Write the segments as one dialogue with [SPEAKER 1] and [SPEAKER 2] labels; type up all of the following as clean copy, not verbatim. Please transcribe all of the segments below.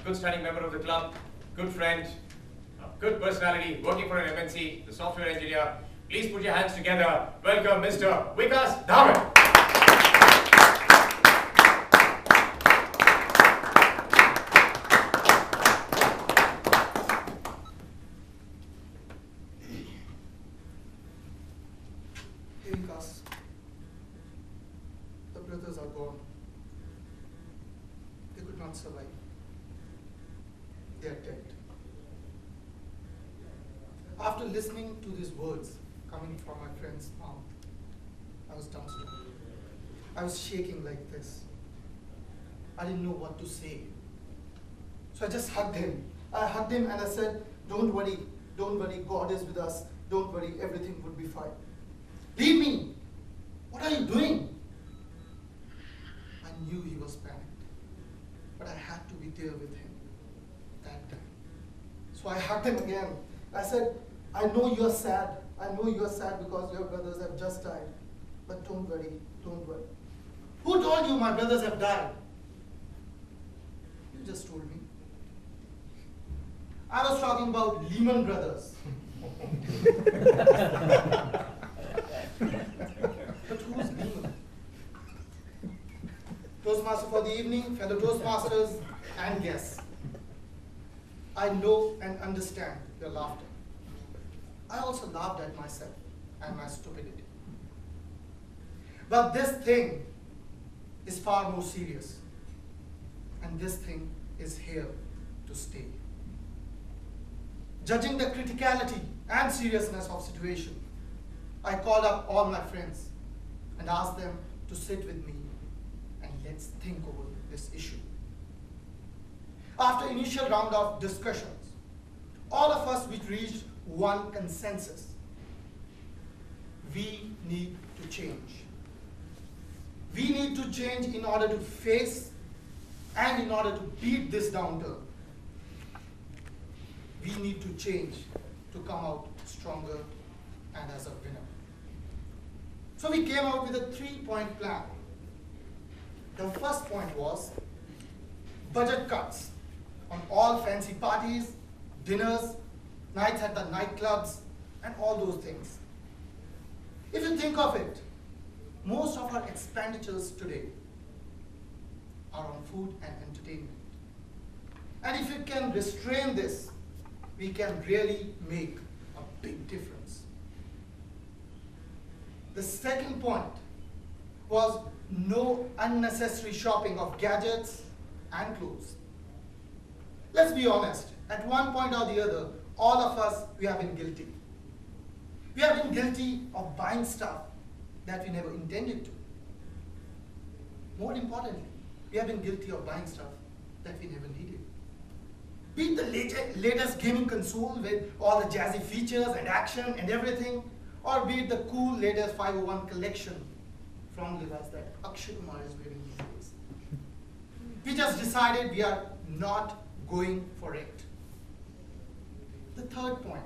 [SPEAKER 1] good standing member of the club, good friend, good personality, working for an MNC, the software engineer. Please put your hands together. Welcome, Mr. Vikas Dhawan.
[SPEAKER 2] Hey Vikas, the brothers are gone. They could not survive. They are dead. After listening to these words coming from my friend's mouth, I was dumbstruck. I was shaking like this. I didn't know what to say. So I just hugged him. I hugged him and I said, don't worry, God is with us. Don't worry, everything would be fine. Leave me! What are you doing? I knew he was panicked, but I had to be there with him that time. So I hugged him again. I said, I know you're sad. I know you're sad because your brothers have just died. But don't worry, don't worry. Who told you my brothers have died? You just told me. I was talking about Lehman Brothers. But who's Lehman? Toastmaster for the evening, fellow Toastmasters and guests. I know and understand your laughter. I also laughed at myself and my stupidity. But this thing is far more serious. And this thing is here to stay. Judging the criticality and seriousness of situation, I called up all my friends and asked them to sit with me and let's think over this issue. After initial round of discussions, all of us we reached one consensus. We need to change. We need to change in order to face and in order to beat this downturn. We need to change to come out stronger and as a winner. So we came out with a 3-point plan. The first point was budget cuts on all fancy parties, dinners, nights at the nightclubs, and all those things. If you think of it, most of our expenditures today are on food and entertainment. And if you can restrain this, we can really make a big difference. The second point was no unnecessary shopping of gadgets and clothes. Let's be honest, at one point or the other, all of us, we have been guilty. We have been guilty of buying stuff that we never intended to. More importantly, we have been guilty of buying stuff that we never needed. Be it the latest gaming console with all the jazzy features and action and everything, or be it the cool latest 501 collection from Levi's that Akshay Kumar is wearing these days. We just decided we are not going for it. The third point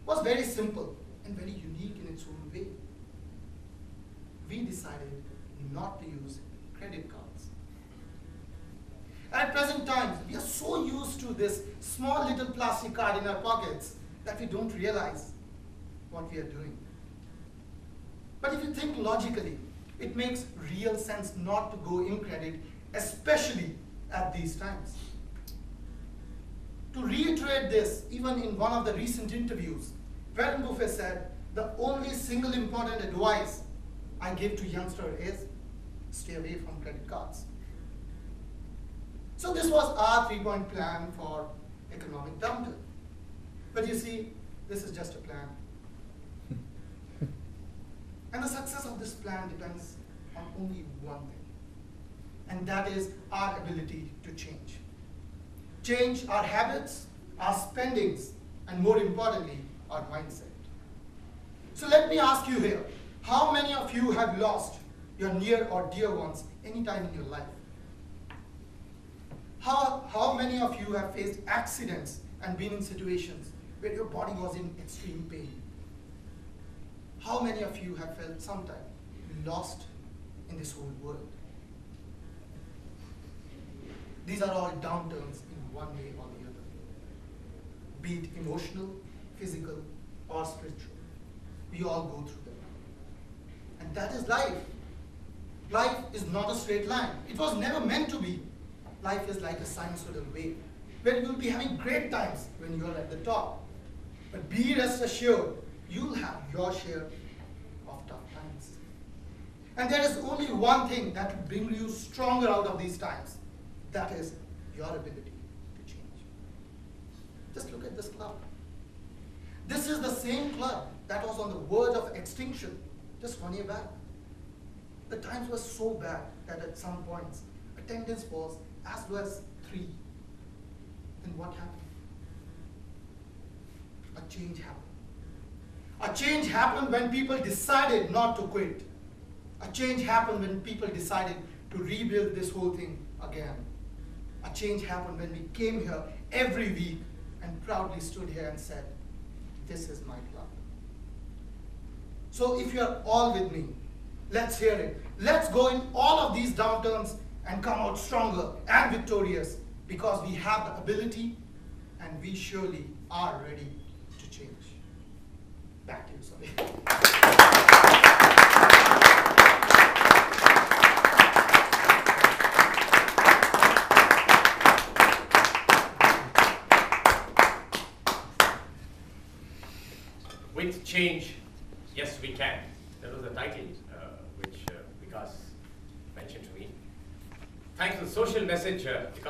[SPEAKER 2] was very simple and very unique in its own way. We decided not to use credit cards. At present times, we are so used to this small little plastic card in our pockets that we don't realize what we are doing. But if you think logically, it makes real sense not to go in credit, especially at these times. To reiterate this, even in one of the recent interviews, Warren Buffett said, the only single important advice I give to youngsters is stay away from credit cards. So this was our 3-point plan for economic downturn. But you see, this is just a plan. And the success of this plan depends on only one thing, and that is our ability to change. Change our habits, our spendings, and more importantly, our mindset. So let me ask you here, how many of you have lost your near or dear ones any time in your life? How many of you have faced accidents and been in situations where your body was in extreme pain? How many of you have felt sometime lost in this whole world? These are all downturns in one way or the other, be it emotional, physical, or spiritual. We all go through them. And that is life. Life is not a straight line. It was never meant to be. Life is like a sinusoidal wave, where you will be having great times when you are at the top. But be rest assured, you'll have your share of tough times. And there is only one thing that will bring you stronger out of these times. That is your ability to change. Just look at this club. This is the same club that was on the verge of extinction just 1 year back. The times were so bad that at some points attendance was as low as 3. Then what happened? A change happened. A change happened when people decided not to quit. A change happened when people decided to rebuild this whole thing again. A change happened when we came here every week and proudly stood here and said, this is my club. So if you are all with me, let's hear it. Let's go in all of these downturns and come out stronger and victorious, because we have the ability and we surely are ready to change. Back to you, Sabi.
[SPEAKER 1] With change, yes we can. That was the title which Vikas mentioned to me. Thanks for the social message, Vikas.